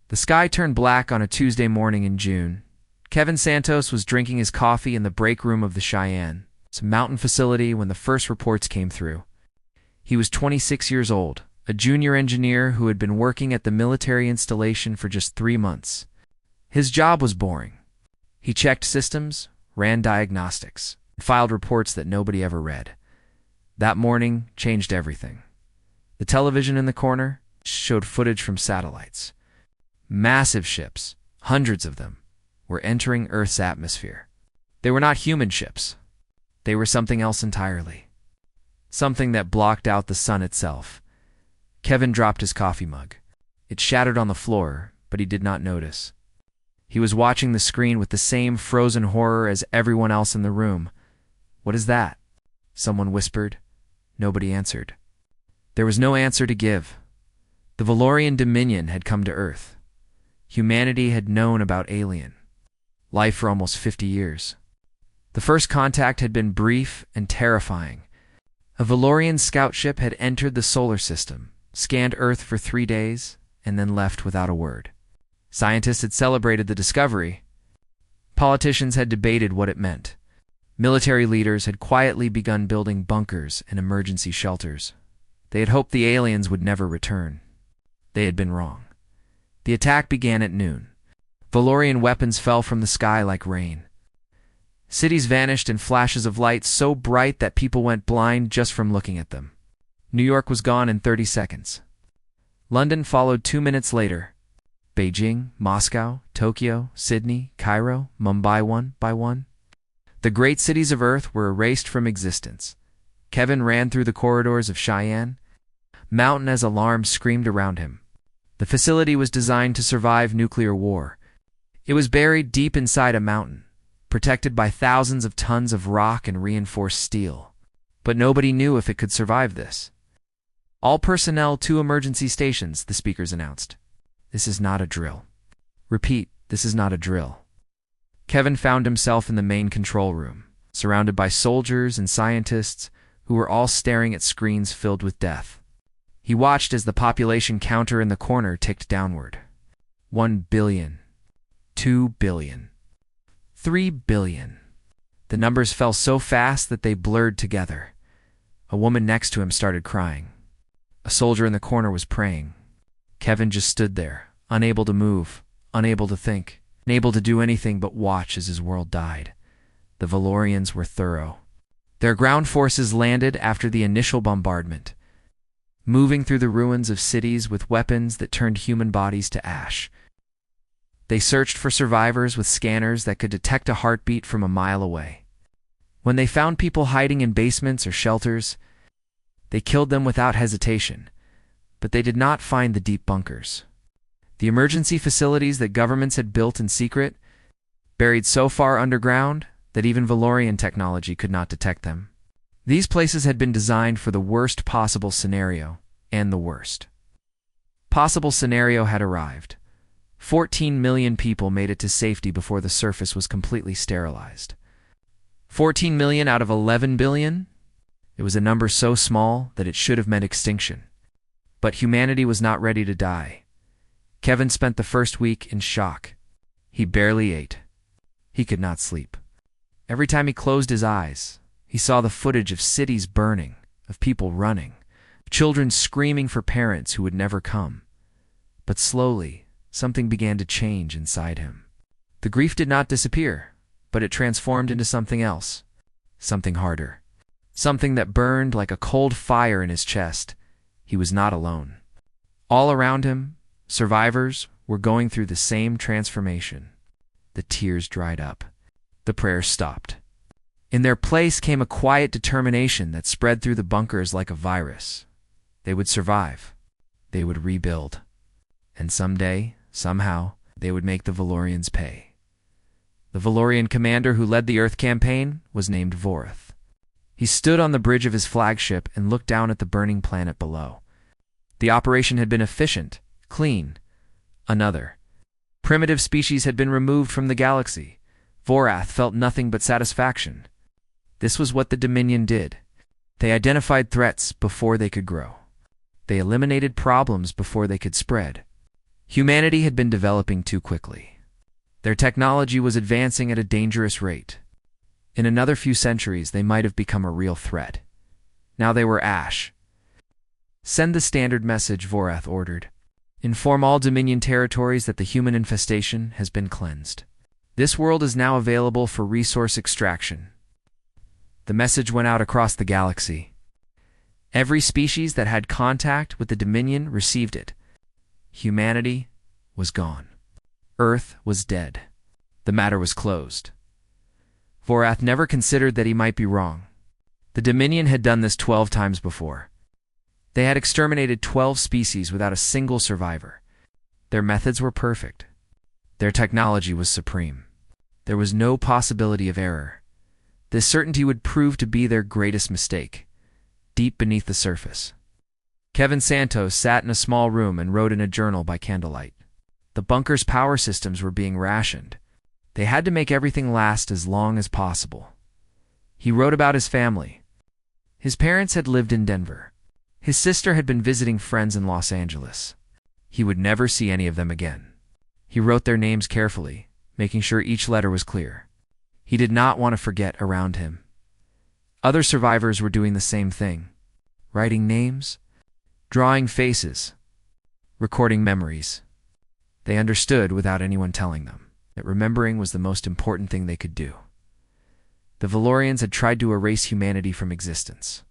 The sky turned black on a Tuesday morning in June. Kevin Santos was drinking his coffee in the break room of the Cheyenne, some mountain facility, when the first reports came through. He was 26 years old, a junior engineer who had been working at the military installation for just 3 months. His job was boring. He checked systems, ran diagnostics, and filed reports that nobody ever read. That morning changed everything. The television in the corner showed footage from satellites. Massive ships, hundreds of them, were entering Earth's atmosphere. They were not human ships. They were something else entirely. Something that blocked out the sun itself. Kevin dropped his coffee mug. It shattered on the floor, but he did not notice. He was watching the screen with the same frozen horror as everyone else in the room. "What is that?" someone whispered. Nobody answered. There was no answer to give. The Valorian Dominion had come to Earth. Humanity had known about alien life for almost 50 years. The first contact had been brief and terrifying. A Valorian scout ship had entered the solar system, scanned Earth for 3 days, and then left without a word. Scientists had celebrated the discovery. Politicians had debated what it meant. Military leaders had quietly begun building bunkers and emergency shelters. They had hoped the aliens would never return. They had been wrong. The attack began at noon. Valorian weapons fell from the sky like rain. Cities vanished in flashes of light so bright that people went blind just from looking at them. New York was gone in 30 seconds. London followed 2 minutes later. Beijing, Moscow, Tokyo, Sydney, Cairo, Mumbai, one by one. The great cities of Earth were erased from existence. Kevin ran through the corridors of Cheyenne, mountain as alarms screamed around him. The facility was designed to survive nuclear war. It was buried deep inside a mountain, protected by thousands of tons of rock and reinforced steel. But nobody knew if it could survive this. "All personnel to emergency stations," the speakers announced. "This is not a drill. Repeat, this is not a drill." Kevin found himself in the main control room, surrounded by soldiers and scientists who were all staring at screens filled with death. He watched as the population counter in the corner ticked downward. 1 billion. 2 billion. 3 billion. The numbers fell so fast that they blurred together. A woman next to him started crying. A soldier in the corner was praying. Kevin just stood there, unable to move, unable to think, unable to do anything but watch as his world died. The Valorians were thorough. Their ground forces landed after the initial bombardment, moving through the ruins of cities with weapons that turned human bodies to ash. They searched for survivors with scanners that could detect a heartbeat from a mile away. When they found people hiding in basements or shelters, they killed them without hesitation, but they did not find the deep bunkers. The emergency facilities that governments had built in secret, buried so far underground that even Valorian technology could not detect them. These places had been designed for the worst possible scenario, and the worst possible scenario had arrived. 14 million people made it to safety before the surface was completely sterilized. 14 million out of 11 billion? It was a number so small that it should have meant extinction. But humanity was not ready to die. Kevin spent the first week in shock. He barely ate. He could not sleep. Every time he closed his eyes, he saw the footage of cities burning, of people running, of children screaming for parents who would never come. But slowly, something began to change inside him. The grief did not disappear, but it transformed into something else, something harder, something that burned like a cold fire in his chest. He was not alone. All around him, survivors were going through the same transformation. The tears dried up. The prayers stopped. In their place came a quiet determination that spread through the bunkers like a virus. They would survive. They would rebuild. And someday, somehow, they would make the Valorians pay. The Valorian commander who led the Earth campaign was named Vorath. He stood on the bridge of his flagship and looked down at the burning planet below. The operation had been efficient, clean. Another primitive species had been removed from the galaxy. Vorath felt nothing but satisfaction. This was what the Dominion did. They identified threats before they could grow. They eliminated problems before they could spread. Humanity had been developing too quickly. Their technology was advancing at a dangerous rate. In another few centuries, they might have become a real threat. Now they were ash. Send the standard message, Vorath ordered. Inform all Dominion territories that the human infestation has been cleansed. This world is now available for resource extraction. The message went out across the galaxy. Every species that had contact with the Dominion received it. Humanity was gone. Earth was dead. The matter was closed. Vorath never considered that he might be wrong. The Dominion had done this 12 times before. They had exterminated 12 species without a single survivor. Their methods were perfect. Their technology was supreme. There was no possibility of error. This certainty would prove to be their greatest mistake, deep beneath the surface. Kevin Santos sat in a small room and wrote in a journal by candlelight. The bunker's power systems were being rationed. They had to make everything last as long as possible. He wrote about his family. His parents had lived in Denver. His sister had been visiting friends in Los Angeles. He would never see any of them again. He wrote their names carefully, making sure each letter was clear. He did not want to forget around him. Other survivors were doing the same thing, writing names, drawing faces, recording memories. They understood without anyone telling them that remembering was the most important thing they could do. The Valorians had tried to erase humanity from existence.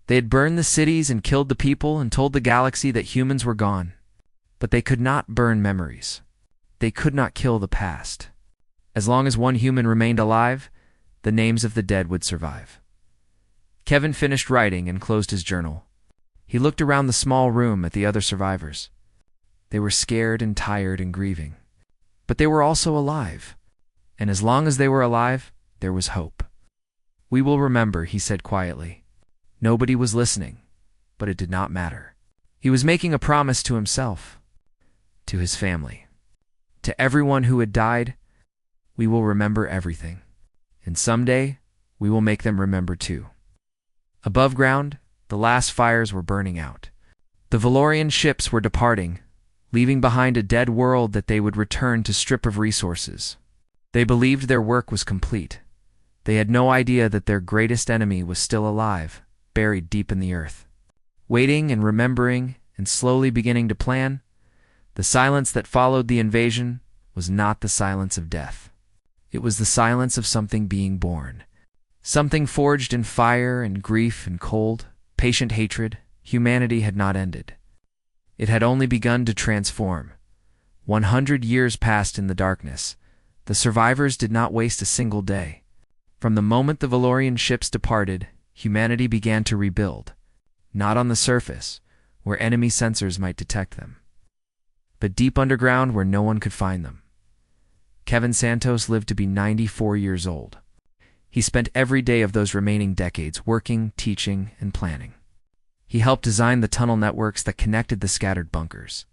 They had burned the cities and killed the people and told the galaxy that humans were gone. But they could not burn memories. They could not kill the past. As long as one human remained alive, the names of the dead would survive. Kevin finished writing and closed his journal. He looked around the small room at the other survivors. They were scared and tired and grieving. But they were also alive. And as long as they were alive, there was hope. "We will remember," he said quietly. Nobody was listening, but it did not matter. He was making a promise to himself, to his family, to everyone who had died. We will remember everything. And someday, we will make them remember too. Above ground, the last fires were burning out. The Valorian ships were departing, leaving behind a dead world that they would return to strip of resources. They believed their work was complete. They had no idea that their greatest enemy was still alive, buried deep in the earth. Waiting and remembering and slowly beginning to plan, the silence that followed the invasion was not the silence of death. It was the silence of something being born. Something forged in fire and grief and cold, patient hatred. Humanity had not ended. It had only begun to transform. 100 years passed in the darkness. The survivors did not waste a single day. From the moment the Valorian ships departed, humanity began to rebuild, not on the surface, where enemy sensors might detect them, but deep underground where no one could find them. Kevin Santos lived to be 94 years old. He spent every day of those remaining decades working, teaching, and planning. He helped design the tunnel networks that connected the scattered bunkers.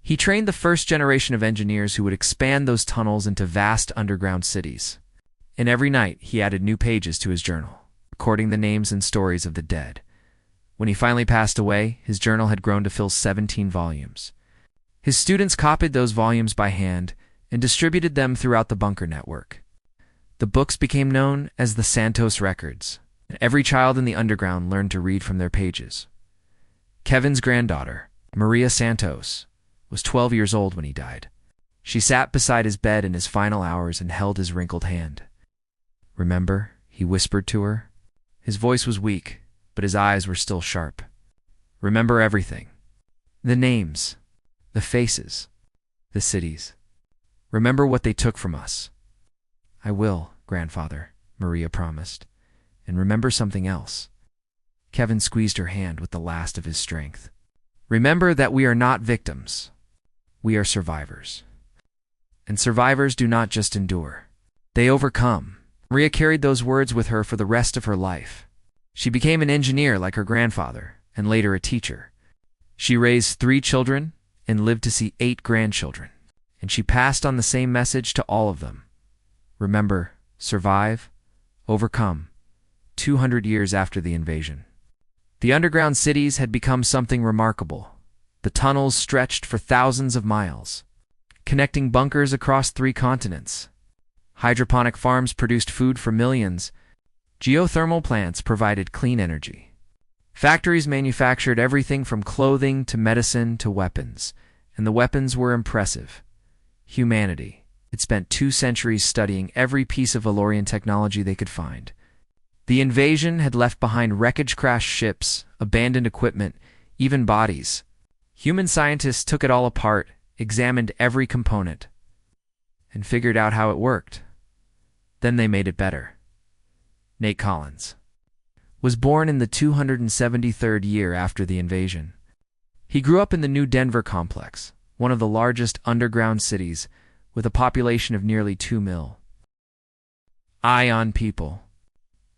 He trained the first generation of engineers who would expand those tunnels into vast underground cities. And every night, he added new pages to his journal, recording the names and stories of the dead. When he finally passed away, his journal had grown to fill 17 volumes. His students copied those volumes by hand and distributed them throughout the bunker network. The books became known as the Santos Records, and every child in the underground learned to read from their pages. Kevin's granddaughter, Maria Santos, was 12 years old when he died. She sat beside his bed in his final hours and held his wrinkled hand. "Remember," he whispered to her. His voice was weak, but his eyes were still sharp. "Remember everything. The names, the faces, the cities. Remember what they took from us." "I will, grandfather," Maria promised. "And remember something else." Kevin squeezed her hand with the last of his strength. "Remember that we are not victims. We are survivors. And survivors do not just endure. They overcome." Maria carried those words with her for the rest of her life. She became an engineer like her grandfather, and later a teacher. She raised 3 children and lived to see 8 grandchildren. And she passed on the same message to all of them. Remember, survive, overcome, 200 years after the invasion. The underground cities had become something remarkable. The The tunnels stretched for thousands of miles, connecting bunkers across 3 continents. Hydroponic farms produced food for millions. Geothermal plants provided clean energy. Factories manufactured everything from clothing to medicine to weapons, and the weapons were impressive. Humanity had spent 2 centuries studying every piece of Valorian technology they could find. The invasion had left behind wreckage-crashed ships, abandoned equipment, even bodies. Human scientists took it all apart, examined every component, and figured out how it worked. Then they made it better. Nate Collins was born in the 273rd year after the invasion. He grew up in the New Denver complex, one of the largest underground cities, with a population of nearly 2 million. Ion people.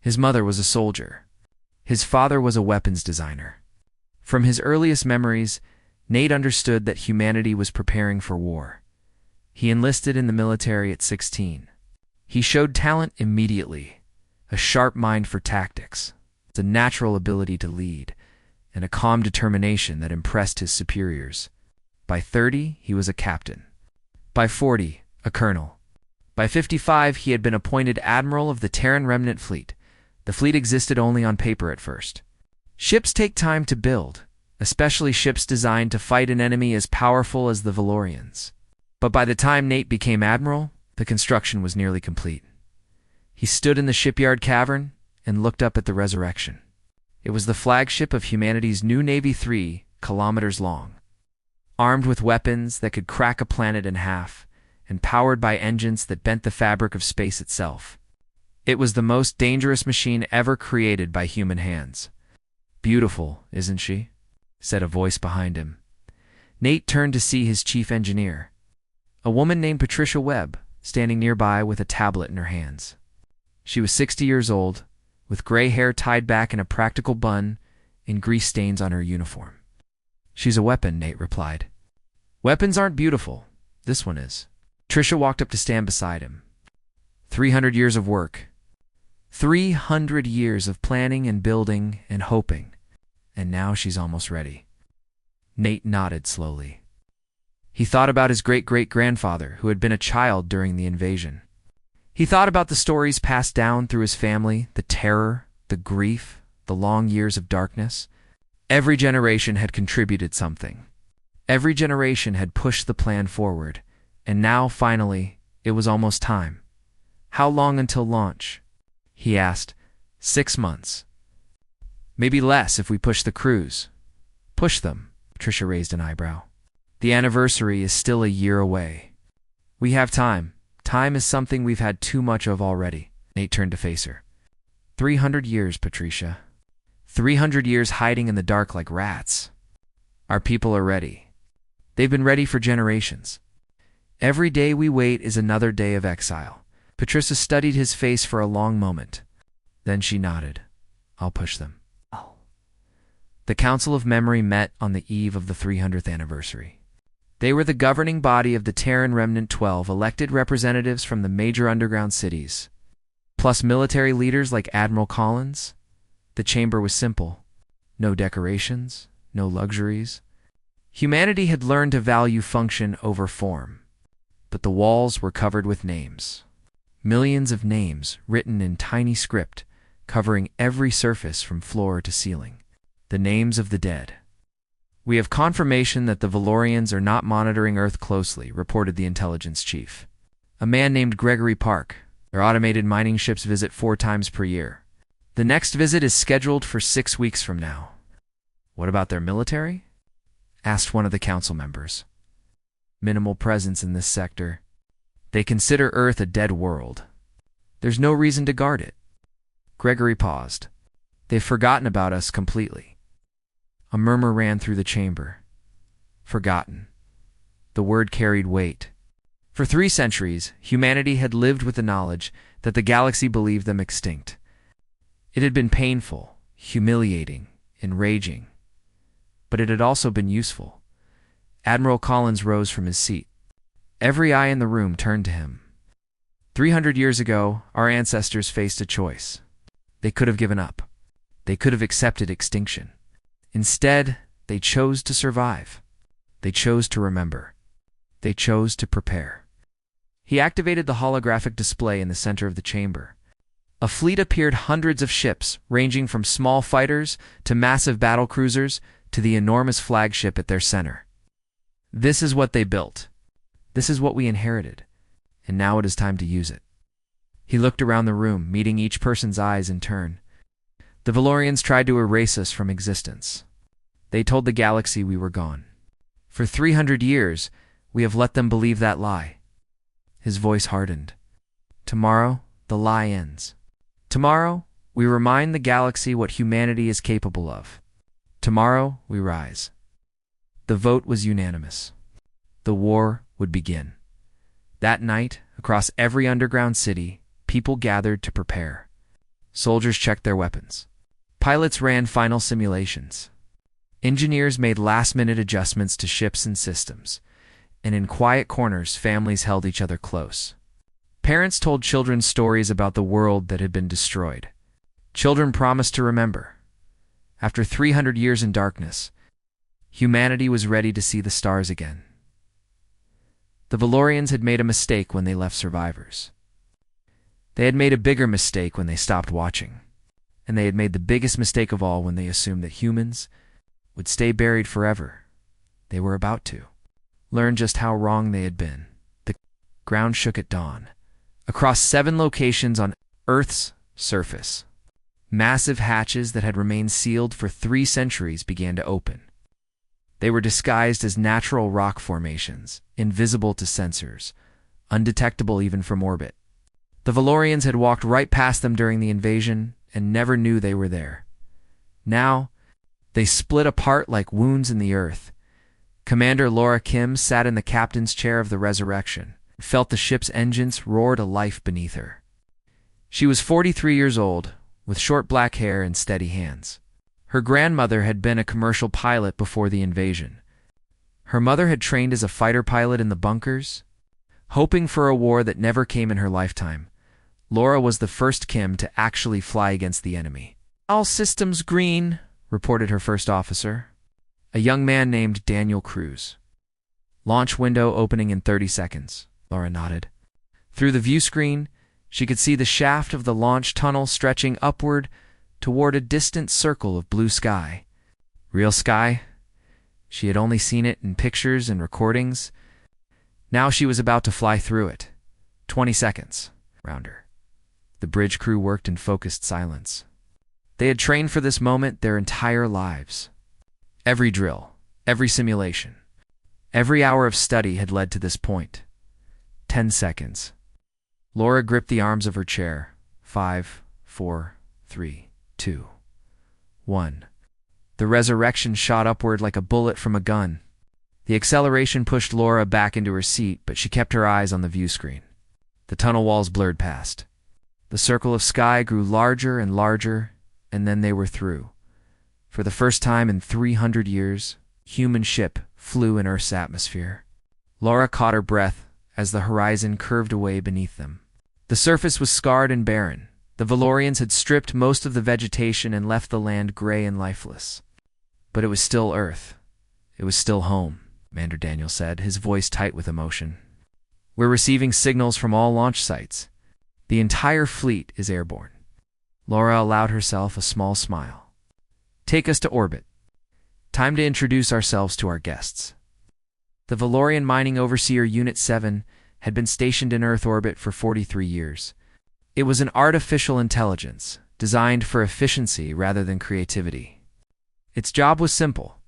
His mother was a soldier. His father was a weapons designer. From his earliest memories, Nate understood that humanity was preparing for war. He enlisted in the military at 16. He showed talent immediately, a sharp mind for tactics, a natural ability to lead, and a calm determination that impressed his superiors. By 30, he was a captain. By 40, a colonel. By 55, he had been appointed admiral of the Terran Remnant Fleet. The fleet existed only on paper at first. Ships take time to build, especially ships designed to fight an enemy as powerful as the Valorians. But by the time Nate became admiral, the construction was nearly complete. He stood in the shipyard cavern and looked up at the Resurrection. It was the flagship of humanity's new Navy, 3 kilometers long. Armed with weapons that could crack a planet in half, and powered by engines that bent the fabric of space itself. It was the most dangerous machine ever created by human hands. "Beautiful, isn't she?" said a voice behind him. Nate turned to see his chief engineer, a woman named Patricia Webb, standing nearby with a tablet in her hands. She was 60 years old, with gray hair tied back in a practical bun and grease stains on her uniform. "She's a weapon," Nate replied. "Weapons aren't beautiful. This one is." Patricia walked up to stand beside him. 300 years of work. 300 years of planning and building and hoping. And now she's almost ready. Nate nodded slowly. He thought about his great-great-grandfather, who had been a child during the invasion. He thought about the stories passed down through his family, the terror, the grief, the long years of darkness. Every generation had contributed something. Every generation had pushed the plan forward. And now, finally, it was almost time. "How long until launch?" he asked. 6 months. "Maybe less if we push the crews." "Push them?" Patricia raised an eyebrow. "The anniversary is still a year away. We have time. Time is something we've had too much of already." Nate turned to face her. 300 years, Patricia. 300 years hiding in the dark like rats. Our people are ready. They've been ready for generations. Every day we wait is another day of exile. Patricia studied his face for a long moment. Then she nodded. "I'll push them." The Council of Memory met on the eve of the 300th anniversary. They were the governing body of the Terran Remnant 12, elected representatives from the major underground cities, plus military leaders like Admiral Collins. The chamber was simple. No decorations, no luxuries. Humanity had learned to value function over form. But the walls were covered with names. Millions of names written in tiny script, covering every surface from floor to ceiling. The names of the dead. "We have confirmation that the Valorians are not monitoring Earth closely," reported the intelligence chief. "A man named Gregory Park. Their automated mining ships visit 4 times per year. The next visit is scheduled for 6 weeks from now." "What about their military?" asked one of the council members. "Minimal presence in this sector. They consider Earth a dead world. There's no reason to guard it." Gregory paused. "They've forgotten about us completely." A murmur ran through the chamber. Forgotten. The word carried weight. For 3 centuries, humanity had lived with the knowledge that the galaxy believed them extinct. It had been painful, humiliating, enraging. But it had also been useful. Admiral Collins rose from his seat. Every eye in the room turned to him. 300 years ago, our ancestors faced a choice. They could have given up. They could have accepted extinction. Instead, they chose to survive. They chose to remember. They chose to prepare. He activated the holographic display in the center of the chamber. A fleet appeared, hundreds of ships, ranging from small fighters to massive battle cruisers to the enormous flagship at their center. This is what they built. This is what we inherited. And now it is time to use it. He looked around the room, meeting each person's eyes in turn. The Valorians tried to erase us from existence. They told the galaxy we were gone. For 300 years, we have let them believe that lie. His voice hardened. Tomorrow, the lie ends. Tomorrow, we remind the galaxy what humanity is capable of. Tomorrow, we rise. The vote was unanimous. The war would begin. That night, across every underground city, people gathered to prepare. Soldiers checked their weapons. Pilots ran final simulations. Engineers made last-minute adjustments to ships and systems. And in quiet corners, families held each other close. Parents told children stories about the world that had been destroyed. Children promised to remember. After 300 years in darkness, humanity was ready to see the stars again. The Valorians had made a mistake when they left survivors. They had made a bigger mistake when they stopped watching. And they had made the biggest mistake of all when they assumed that humans would stay buried forever. They were about to learn just how wrong they had been. The ground shook at dawn. Across 7 locations on Earth's surface, massive hatches that had remained sealed for 3 centuries began to open. They were disguised as natural rock formations, invisible to sensors, undetectable even from orbit. The Valorians had walked right past them during the invasion and never knew they were there. Now, they split apart like wounds in the earth. Commander Laura Kim sat in the captain's chair of the Resurrection, and felt the ship's engines roar to life beneath her. She was 43 years old, with short black hair and steady hands. Her grandmother had been a commercial pilot before the invasion. Her mother had trained as a fighter pilot in the bunkers. Hoping for a war that never came in her lifetime, Laura was the first Kim to actually fly against the enemy. "All systems green," reported her first officer, a young man named Daniel Cruz. "Launch window opening in 30 seconds," Laura nodded. Through the view screen, she could see the shaft of the launch tunnel stretching upward toward a distant circle of blue sky. Real sky? She had only seen it in pictures and recordings. Now she was about to fly through it. 20 seconds. Around her. The bridge crew worked in focused silence. They had trained for this moment their entire lives. Every drill, every simulation, every hour of study had led to this point. 10 seconds. Laura gripped the arms of her chair. 5, 4, 3, 2, 1. The Resurrection shot upward like a bullet from a gun. The acceleration pushed Laura back into her seat, but she kept her eyes on the view screen. The tunnel walls blurred past. The circle of sky grew larger and larger, and then they were through. For the first time in 300 years, human ship flew in Earth's atmosphere. Laura caught her breath as the horizon curved away beneath them. The surface was scarred and barren. The Valorians had stripped most of the vegetation and left the land gray and lifeless. But it was still Earth. It was still home, Commander Daniel said, his voice tight with emotion. "We're receiving signals from all launch sites. The entire fleet is airborne." Laura allowed herself a small smile. "Take us to orbit. Time to introduce ourselves to our guests." The Valorian Mining Overseer Unit 7 had been stationed in Earth orbit for 43 years. It was an artificial intelligence, designed for efficiency rather than creativity. Its job was simple: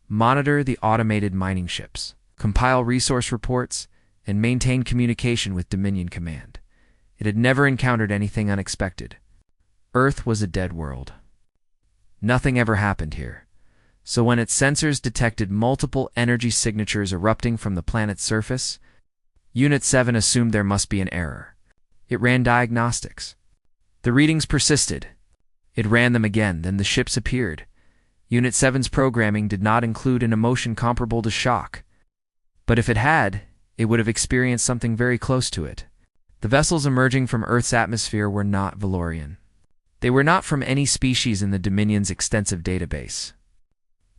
monitor the automated mining ships, compile resource reports, and maintain communication with Dominion Command. It had never encountered anything unexpected. Earth was a dead world. Nothing ever happened here. So when its sensors detected multiple energy signatures erupting from the planet's surface, Unit 7 assumed there must be an error. It ran diagnostics. The readings persisted. It ran them again, then the ships appeared. Unit 7's programming did not include an emotion comparable to shock. But if it had, it would have experienced something very close to it. The vessels emerging from Earth's atmosphere were not Valorian. They were not from any species in the Dominion's extensive database.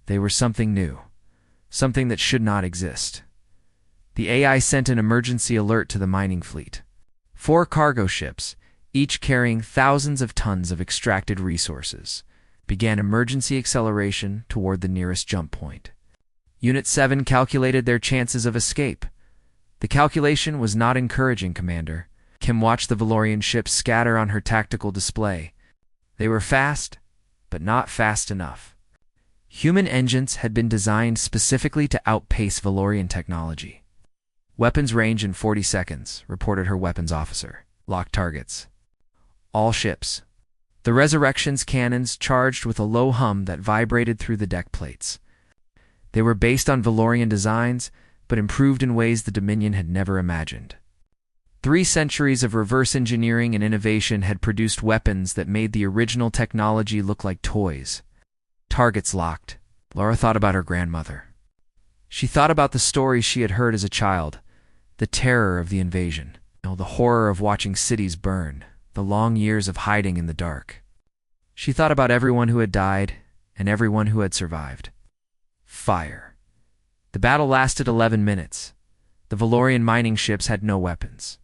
They were something new, something that should not exist. The AI sent an emergency alert to the mining fleet. 4 cargo ships, each carrying thousands of tons of extracted resources, began emergency acceleration toward the nearest jump point. Unit 7 calculated their chances of escape. The calculation was not encouraging, Commander. Kim watched the Valorian ships scatter on her tactical display. They were fast, but not fast enough. Human engines had been designed specifically to outpace Valorian technology. Weapons range in 40 seconds, reported her weapons officer. Lock targets. All ships. The Resurrection's cannons charged with a low hum that vibrated through the deck plates. They were based on Valorian designs, but improved in ways the Dominion had never imagined. 3 centuries of reverse engineering and innovation had produced weapons that made the original technology look like toys. Targets locked. Laura thought about her grandmother. She thought about the stories she had heard as a child, the terror of the invasion, the horror of watching cities burn, the long years of hiding in the dark. She thought about everyone who had died and everyone who had survived. Fire. The battle lasted 11 minutes. The Valorian mining ships had no weapons.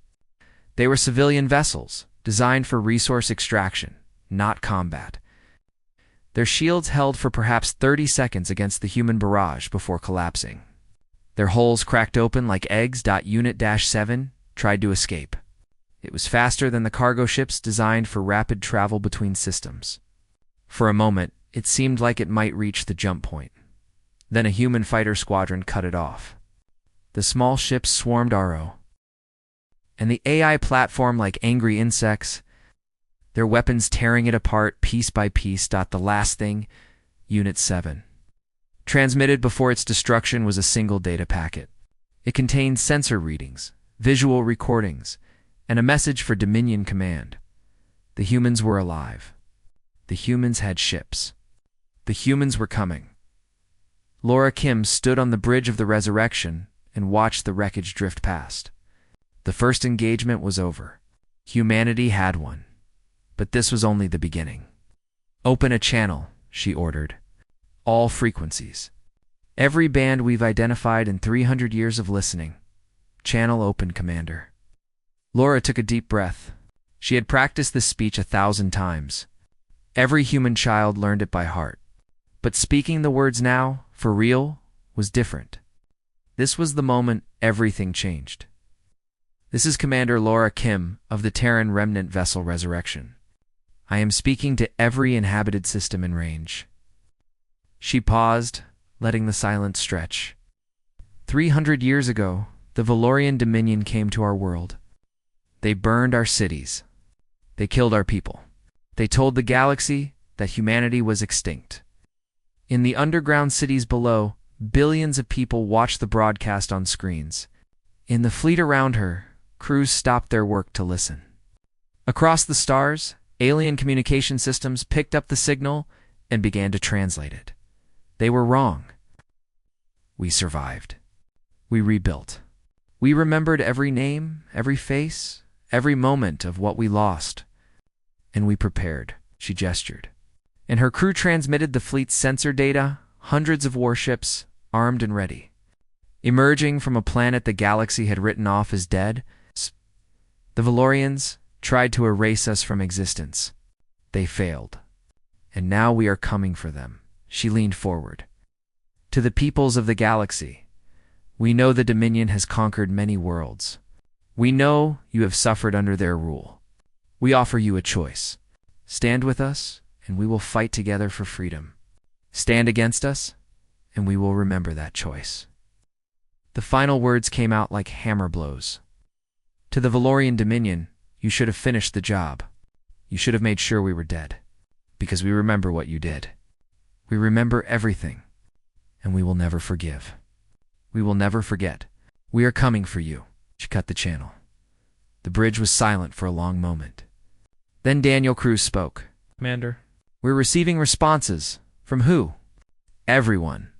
They were civilian vessels, designed for resource extraction, not combat. Their shields held for perhaps 30 seconds against the human barrage before collapsing. Their hulls cracked open like eggs. Unit 7 tried to escape. It was faster than the cargo ships designed for rapid travel between systems. For a moment, it seemed like it might reach the jump point. Then a human fighter squadron cut it off. The small ships swarmed RO, and the AI platform like angry insects, their weapons tearing it apart piece by piece. The last thing, Unit 7. Transmitted before its destruction was a single data packet. It contained sensor readings, visual recordings, and a message for Dominion Command. The humans were alive. The humans had ships. The humans were coming. Laura Kim stood on the bridge of the Resurrection and watched the wreckage drift past. The first engagement was over. Humanity had won. But this was only the beginning. Open a channel, she ordered. All frequencies. Every band we've identified in 300 years of listening. Channel open, Commander. Laura took a deep breath. She had practiced this speech 1,000 times. Every human child learned it by heart. But speaking the words now, for real, was different. This was the moment everything changed. This is Commander Laura Kim of the Terran Remnant Vessel Resurrection. I am speaking to every inhabited system in range. She paused, letting the silence stretch. 300 years ago, the Valorian Dominion came to our world. They burned our cities. They killed our people. They told the galaxy that humanity was extinct. In the underground cities below, billions of people watched the broadcast on screens. In the fleet around her, crews stopped their work to listen. Across the stars, alien communication systems picked up the signal and began to translate it. They were wrong. We survived. We rebuilt. We remembered every name, every face, every moment of what we lost. And we prepared, she gestured. And her crew transmitted the fleet's sensor data, hundreds of warships, armed and ready. Emerging from a planet the galaxy had written off as dead, the Valorians tried to erase us from existence. They failed. And now we are coming for them. She leaned forward. To the peoples of the galaxy, we know the Dominion has conquered many worlds. We know you have suffered under their rule. We offer you a choice. Stand with us, and we will fight together for freedom. Stand against us, and we will remember that choice. The final words came out like hammer blows. To the Valorian Dominion, you should have finished the job. You should have made sure we were dead. Because we remember what you did. We remember everything. And we will never forgive. We will never forget. We are coming for you. She cut the channel. The bridge was silent for a long moment. Then Daniel Cruz spoke. Commander. We're receiving responses. From who? Everyone.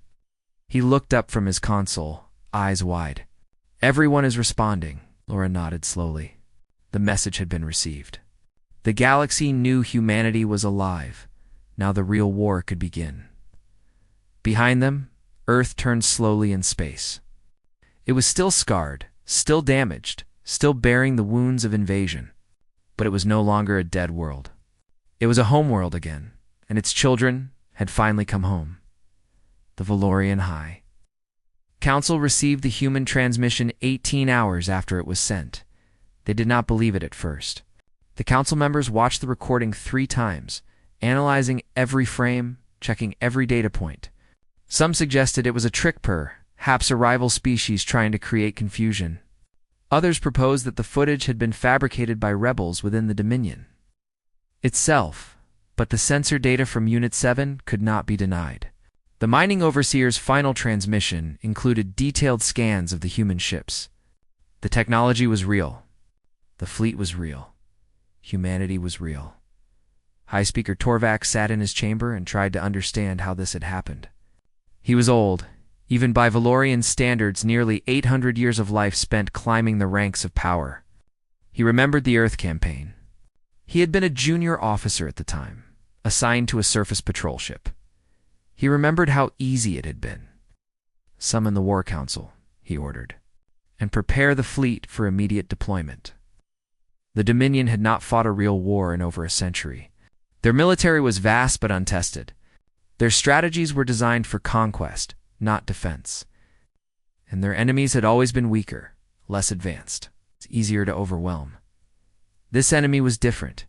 He looked up from his console, eyes wide. Everyone is responding. Laura nodded slowly. The message had been received. The galaxy knew humanity was alive. Now the real war could begin. Behind them, Earth turned slowly in space. It was still scarred, still damaged, still bearing the wounds of invasion. But it was no longer a dead world. It was a homeworld again, and its children had finally come home. The Valorian High. Council received the human transmission 18 hours after it was sent. They did not believe it at first. The council members watched the recording 3 times, analyzing every frame, checking every data point. Some suggested it was a trick perhaps a rival species trying to create confusion. Others proposed that the footage had been fabricated by rebels within the Dominion itself, but the sensor data from Unit 7 could not be denied. The mining overseer's final transmission included detailed scans of the human ships. The technology was real. The fleet was real. Humanity was real. High Speaker Torvak sat in his chamber and tried to understand how this had happened. He was old, even by Valorian standards, nearly 800 years of life spent climbing the ranks of power. He remembered the Earth campaign. He had been a junior officer at the time, assigned to a surface patrol ship. He remembered how easy it had been. Summon the War Council, he ordered, and prepare the fleet for immediate deployment. The Dominion had not fought a real war in over a century. Their military was vast but untested. Their strategies were designed for conquest, not defense. And their enemies had always been weaker, less advanced. It's easier to overwhelm. This enemy was different.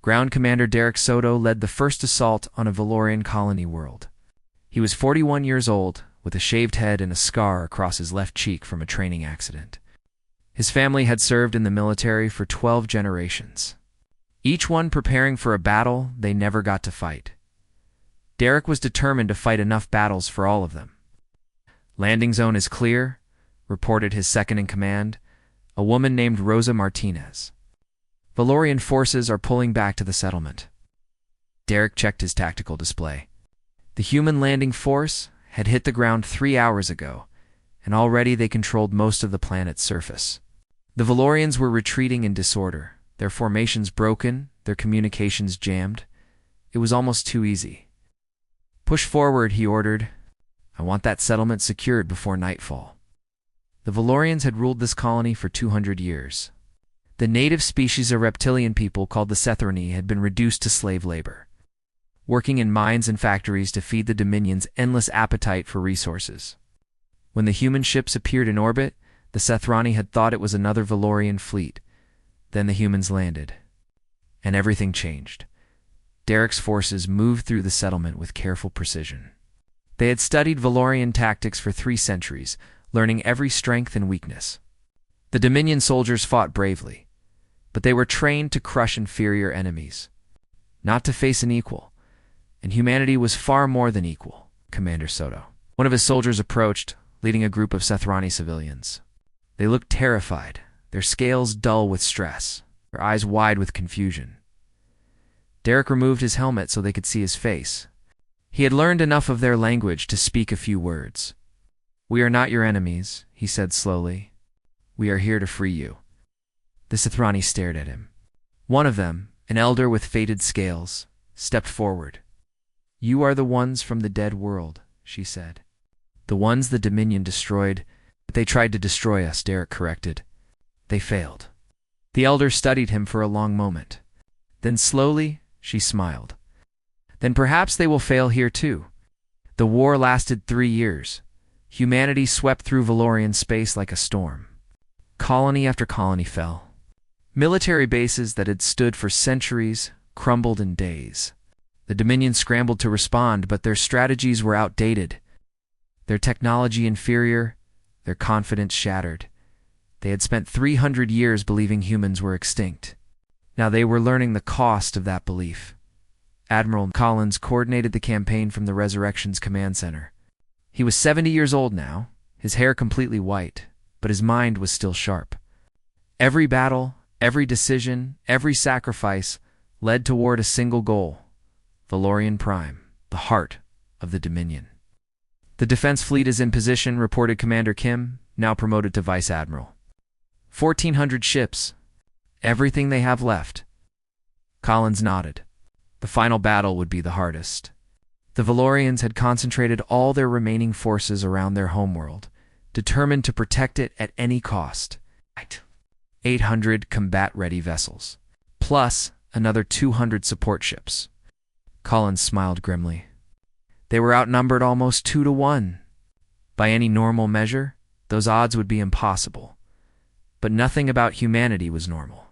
Ground Commander Derek Soto led the first assault on a Valorian colony world. He was 41 years old, with a shaved head and a scar across his left cheek from a training accident. His family had served in the military for 12 generations, each one preparing for a battle they never got to fight. Derek was determined to fight enough battles for all of them. "Landing zone is clear," reported his second-in-command, a woman named Rosa Martinez. "Valorian forces are pulling back to the settlement." Derek checked his tactical display. The human landing force had hit the ground 3 hours ago, and already they controlled most of the planet's surface. The Valorians were retreating in disorder, their formations broken, their communications jammed. It was almost too easy. "Push forward," he ordered. "I want that settlement secured before nightfall." The Valorians had ruled this colony for 200 years. The native species of reptilian people called the Sethrani had been reduced to slave labor, working in mines and factories to feed the Dominion's endless appetite for resources. When the human ships appeared in orbit, the Sethrani had thought it was another Valorian fleet. Then the humans landed, and everything changed. Derek's forces moved through the settlement with careful precision. They had studied Valorian tactics for 3 centuries, learning every strength and weakness. The Dominion soldiers fought bravely, but they were trained to crush inferior enemies, not to face an equal. And humanity was far more than equal. Commander Soto, one of his soldiers, approached, leading a group of Sethrani civilians. They looked terrified, their scales dull with stress, their eyes wide with confusion. Derek removed his helmet so they could see his face. He had learned enough of their language to speak a few words. "We are not your enemies," he said slowly. "We are here to free you." The Sethrani stared at him. One of them, an elder with faded scales, stepped forward. "You are the ones from the dead world," she said. "The ones the Dominion destroyed." "They tried to destroy us," Derek corrected. "They failed." The elder studied him for a long moment. Then slowly, she smiled. "Then perhaps they will fail here too." The war lasted 3 years. Humanity swept through Valorian space like a storm. Colony after colony fell. Military bases that had stood for centuries crumbled in days. The Dominion scrambled to respond, but their strategies were outdated. Their technology inferior, their confidence shattered. They had spent 300 years believing humans were extinct. Now they were learning the cost of that belief. Admiral Collins coordinated the campaign from the Resurrection's command center. He was 70 years old now, his hair completely white, but his mind was still sharp. Every battle, every decision, every sacrifice led toward a single goal: Valorian Prime, the heart of the Dominion. "The defense fleet is in position," reported Commander Kim, now promoted to Vice Admiral. 1,400 ships. Everything they have left. Collins nodded. The final battle would be the hardest. The Valorians had concentrated all their remaining forces around their homeworld, determined to protect it at any cost. 800 combat-ready vessels, plus another 200 support ships. Collins smiled grimly. They were outnumbered almost 2-1. By any normal measure, those odds would be impossible. But nothing about humanity was normal.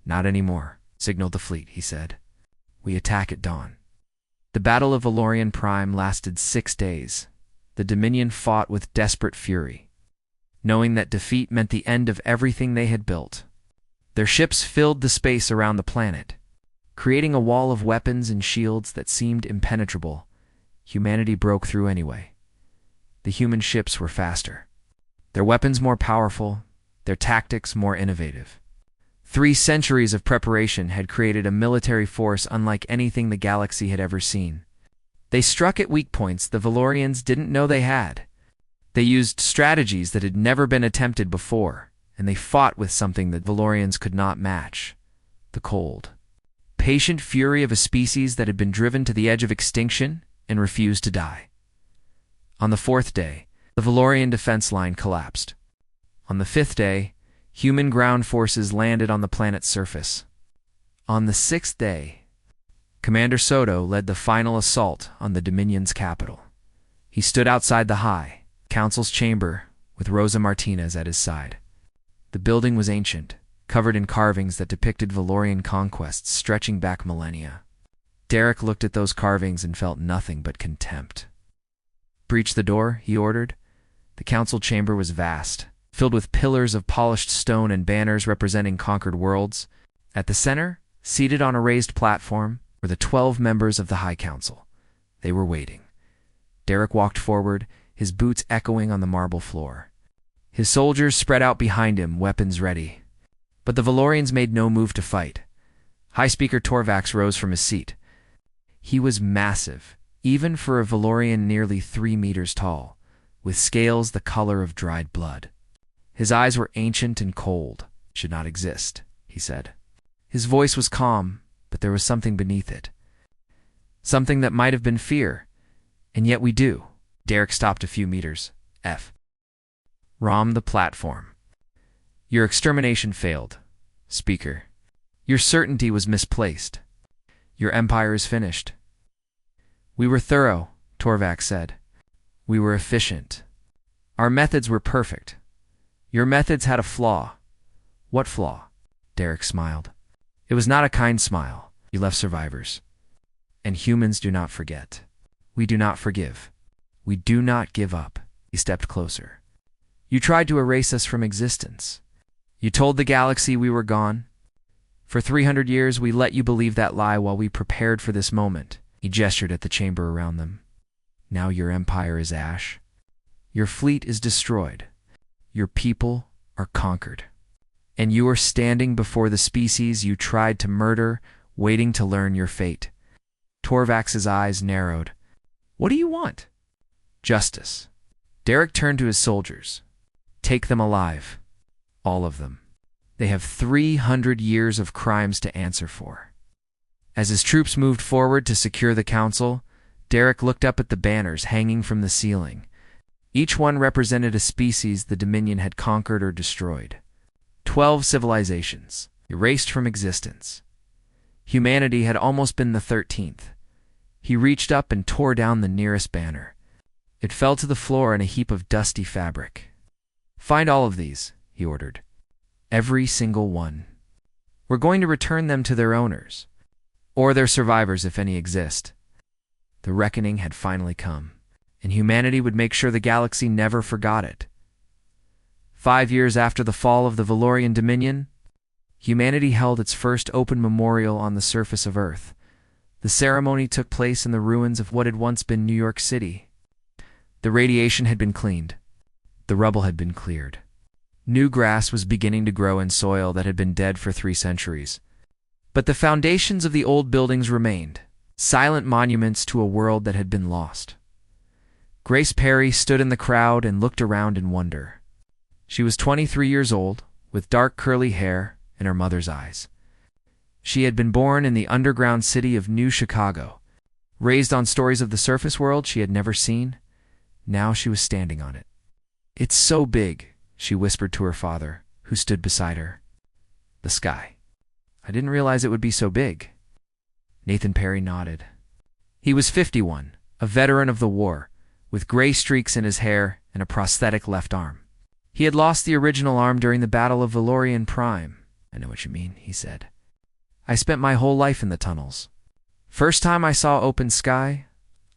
Not anymore, signaled the fleet, he said. We attack at dawn. The Battle of Valorian Prime lasted 6 days. The Dominion fought with desperate fury, knowing that defeat meant the end of everything they had built. Their ships filled the space around the planet, creating a wall of weapons and shields that seemed impenetrable. Humanity broke through anyway. The human ships were faster, their weapons more powerful, their tactics more innovative. 3 centuries of preparation had created a military force unlike anything the galaxy had ever seen. They struck at weak points the Valorians didn't know they had. They used strategies that had never been attempted before, and they fought with something that Valorians could not match: the cold. Patient fury of a species that had been driven to the edge of extinction and refused to die. On the 4th day, the Valorian defense line collapsed. On the 5th day, human ground forces landed on the planet's surface. On the 6th day, Commander Soto led the final assault on the Dominion's capital. He stood outside the High Council's chamber with Rosa Martinez at his side. The building was ancient, covered in carvings that depicted Valorian conquests stretching back millennia. Derek looked at those carvings and felt nothing but contempt. "Breach the door," he ordered. The council chamber was vast, filled with pillars of polished stone and banners representing conquered worlds. At the center, seated on a raised platform, were the 12 members of the High Council. They were waiting. Derek walked forward, his boots echoing on the marble floor. His soldiers spread out behind him, weapons ready. But the Valorians made no move to fight. High Speaker Torvax rose from his seat. He was massive, even for a Valorian nearly 3 meters tall, with scales the color of dried blood. His eyes were ancient and cold. "Should not exist," he said. His voice was calm, but there was something beneath it. Something that might have been fear, and yet we do. Derek stopped a few meters. Rom the platform. "Your extermination failed, Speaker. Your certainty was misplaced. Your empire is finished." "We were thorough," Torvax said. "We were efficient. Our methods were perfect. Your methods had a flaw." "What flaw?" Derek smiled. It was not a kind smile. "You left survivors. And humans do not forget. We do not forgive. We do not give up." He stepped closer. "You tried to erase us from existence. You told the galaxy we were gone. For 300 years, we let you believe that lie while we prepared for this moment." He gestured at the chamber around them. "Now your empire is ash. Your fleet is destroyed. Your people are conquered. And you are standing before the species you tried to murder, waiting to learn your fate." Torvax's eyes narrowed. "What do you want?" "Justice." Derek turned to his soldiers. "Take them alive. All of them. They have 300 years of crimes to answer for." As his troops moved forward to secure the council, Derek looked up at the banners hanging from the ceiling. Each one represented a species the Dominion had conquered or destroyed. 12 civilizations, erased from existence. Humanity had almost been the 13th. He reached up and tore down the nearest banner. It fell to the floor in a heap of dusty fabric. "Find all of these," he ordered. "Every single one. We're going to return them to their owners, or their survivors if any exist." The reckoning had finally come, and humanity would make sure the galaxy never forgot it. 5 years after the fall of the Valorian Dominion, humanity held its first open memorial on the surface of Earth. The ceremony took place in the ruins of what had once been New York City. The radiation had been cleaned. The rubble had been cleared. New grass was beginning to grow in soil that had been dead for 3 centuries. But the foundations of the old buildings remained, silent monuments to a world that had been lost. Grace Perry stood in the crowd and looked around in wonder. She was 23 years old, with dark curly hair and her mother's eyes. She had been born in the underground city of New Chicago, Raised on stories of the surface world she had never seen, now she was standing on it. "It's so big," she whispered to her father, who stood beside her. "The sky. I didn't realize it would be so big." Nathan Perry nodded. He was 51, a veteran of the war, with gray streaks in his hair and a prosthetic left arm. He had lost the original arm during the Battle of Valorian Prime. "I know what you mean," he said. "I spent my whole life in the tunnels. First time I saw open sky,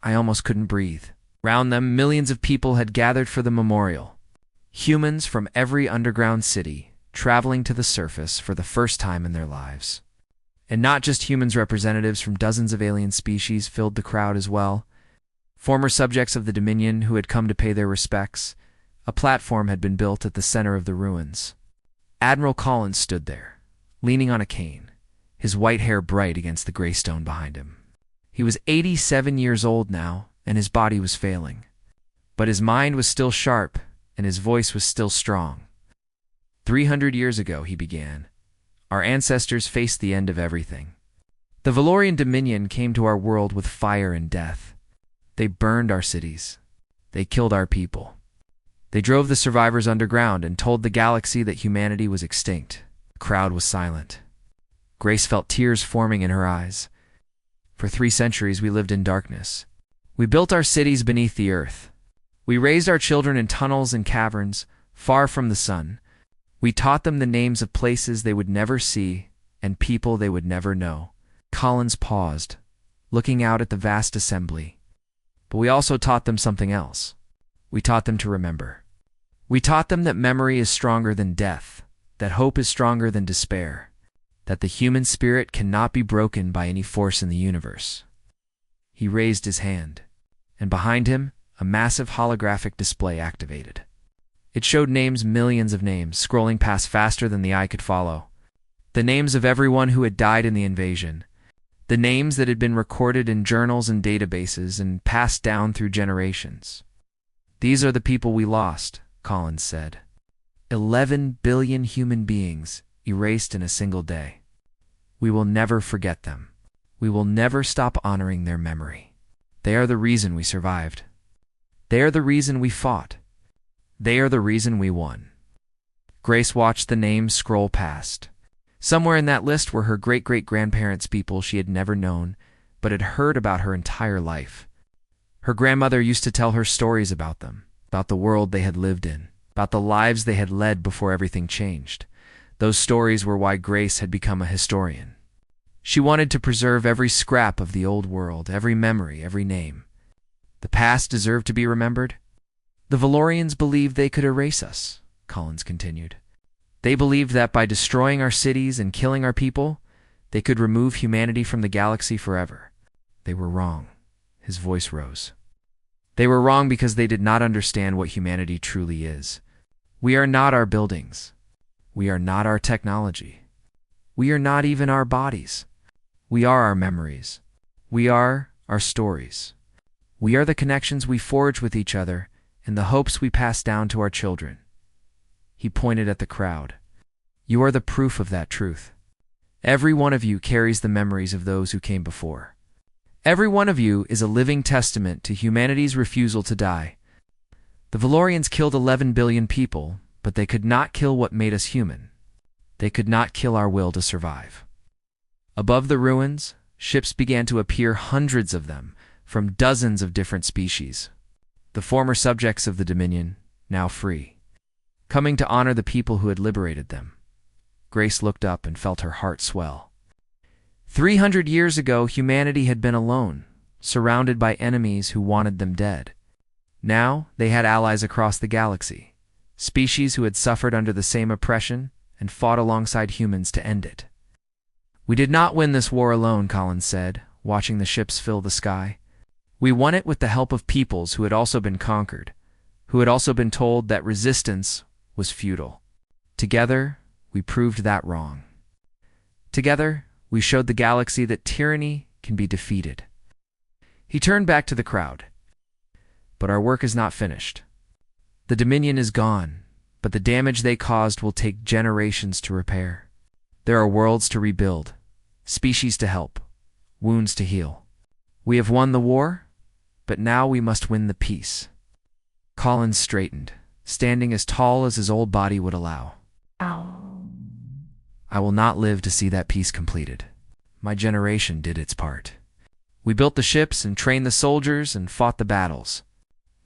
I almost couldn't breathe." Round them, millions of people had gathered for the memorial. Humans from every underground city, traveling to the surface for the first time in their lives. And not just humans, representatives from dozens of alien species filled the crowd as well. Former subjects of the Dominion who had come to pay their respects. A platform had been built at the center of the ruins. Admiral Collins stood there, leaning on a cane, his white hair bright against the gray stone behind him. He was 87 years old now, and his body was failing. But his mind was still sharp, and his voice was still strong. 300 years ago, he began, our ancestors faced the end of everything. The Valorian Dominion came to our world with fire and death. They burned our cities. They killed our people. They drove the survivors underground and told the galaxy that humanity was extinct. The crowd was silent. Grace felt tears forming in her eyes. For 3 centuries, we lived in darkness. We built our cities beneath the earth. We raised our children in tunnels and caverns, far from the sun. We taught them the names of places they would never see and people they would never know. Collins paused, looking out at the vast assembly. But we also taught them something else. We taught them to remember. We taught them that memory is stronger than death, that hope is stronger than despair, that the human spirit cannot be broken by any force in the universe. He raised his hand, and behind him, a massive holographic display activated. It showed names, millions of names, scrolling past faster than the eye could follow. The names of everyone who had died in the invasion. The names that had been recorded in journals and databases and passed down through generations. "These are the people we lost," Collins said. 11 billion human beings erased in a single day. We will never forget them. We will never stop honoring their memory. They are the reason we survived. They are the reason we fought. They are the reason we won. Grace watched the names scroll past. Somewhere in that list were her great-great-grandparents, people she had never known, but had heard about her entire life. Her grandmother used to tell her stories about them, about the world they had lived in, about the lives they had led before everything changed. Those stories were why Grace had become a historian. She wanted to preserve every scrap of the old world, every memory, every name. The past deserved to be remembered. The Valorians believed they could erase us, Collins continued. They believed that by destroying our cities and killing our people, they could remove humanity from the galaxy forever. They were wrong. His voice rose. They were wrong because they did not understand what humanity truly is. We are not our buildings. We are not our technology. We are not even our bodies. We are our memories. We are our stories. We are the connections we forge with each other and the hopes we pass down to our children. He pointed at the crowd. You are the proof of that truth. Every one of you carries the memories of those who came before. Every one of you is a living testament to humanity's refusal to die. The Valorians killed 11 billion people, but they could not kill what made us human. They could not kill our will to survive. Above the ruins, ships began to appear, hundreds of them, from dozens of different species. The former subjects of the Dominion, now free, coming to honor the people who had liberated them. Grace looked up and felt her heart swell. 300 years ago, humanity had been alone, surrounded by enemies who wanted them dead. Now, they had allies across the galaxy, species who had suffered under the same oppression and fought alongside humans to end it. We did not win this war alone, Collins said, watching the ships fill the sky. We won it with the help of peoples who had also been conquered, who had also been told that resistance was futile. Together, we proved that wrong. Together, we showed the galaxy that tyranny can be defeated. He turned back to the crowd. But our work is not finished. The Dominion is gone, but the damage they caused will take generations to repair. There are worlds to rebuild, species to help, wounds to heal. We have won the war, but now we must win the peace. Collins straightened, standing as tall as his old body would allow. I will not live to see that peace completed. My generation did its part. We built the ships and trained the soldiers and fought the battles.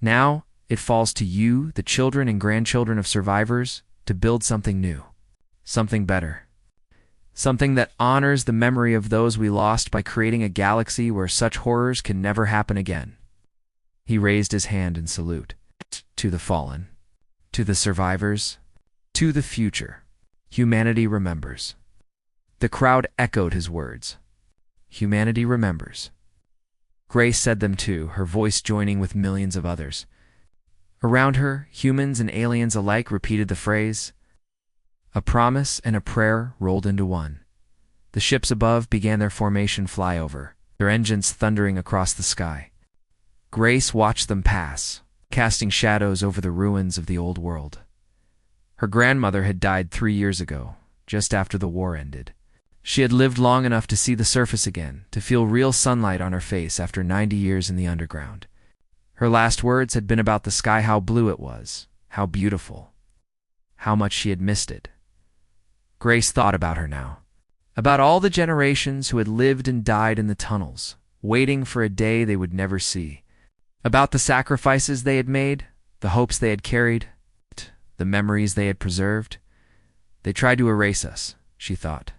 Now it falls to you, the children and grandchildren of survivors, to build something new, something better. Something that honors the memory of those we lost by creating a galaxy where such horrors can never happen again. He raised his hand in salute. To the fallen, to the survivors, to the future. Humanity remembers. The crowd echoed his words. Humanity remembers. Grace said them too, her voice joining with millions of others. Around her, humans and aliens alike repeated the phrase. A promise and a prayer rolled into one. The ships above began their formation flyover, their engines thundering across the sky. Grace watched them pass, casting shadows over the ruins of the old world. Her grandmother had died 3 years ago, just after the war ended. She had lived long enough to see the surface again, to feel real sunlight on her face after 90 years in the underground. Her last words had been about the sky, how blue it was, how beautiful, how much she had missed it. Grace thought about her now, about all the generations who had lived and died in the tunnels, waiting for a day they would never see, about the sacrifices they had made, the hopes they had carried, the memories they had preserved. They tried to erase us, she thought.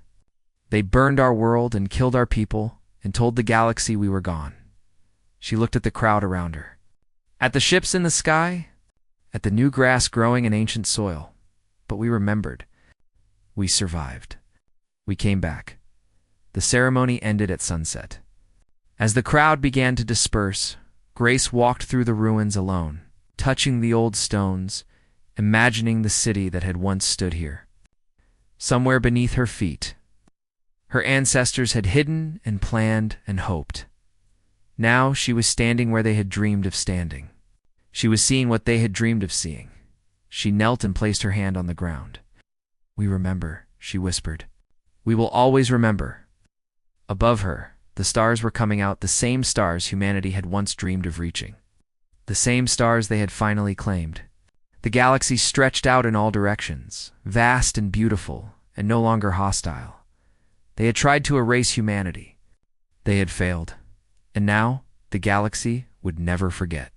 They burned our world and killed our people and told the galaxy we were gone. She looked at the crowd around her, at the ships in the sky, at the new grass growing in ancient soil. But we remembered. We survived. We came back. The ceremony ended at sunset. As the crowd began to disperse, Grace walked through the ruins alone, touching the old stones, imagining the city that had once stood here. Somewhere beneath her feet, her ancestors had hidden and planned and hoped. Now she was standing where they had dreamed of standing. She was seeing what they had dreamed of seeing. She knelt and placed her hand on the ground. We remember, she whispered. We will always remember. Above her, the stars were coming out, the same stars humanity had once dreamed of reaching. The same stars they had finally claimed. The galaxy stretched out in all directions, vast and beautiful, and no longer hostile. They had tried to erase humanity. They had failed. And now, the galaxy would never forget.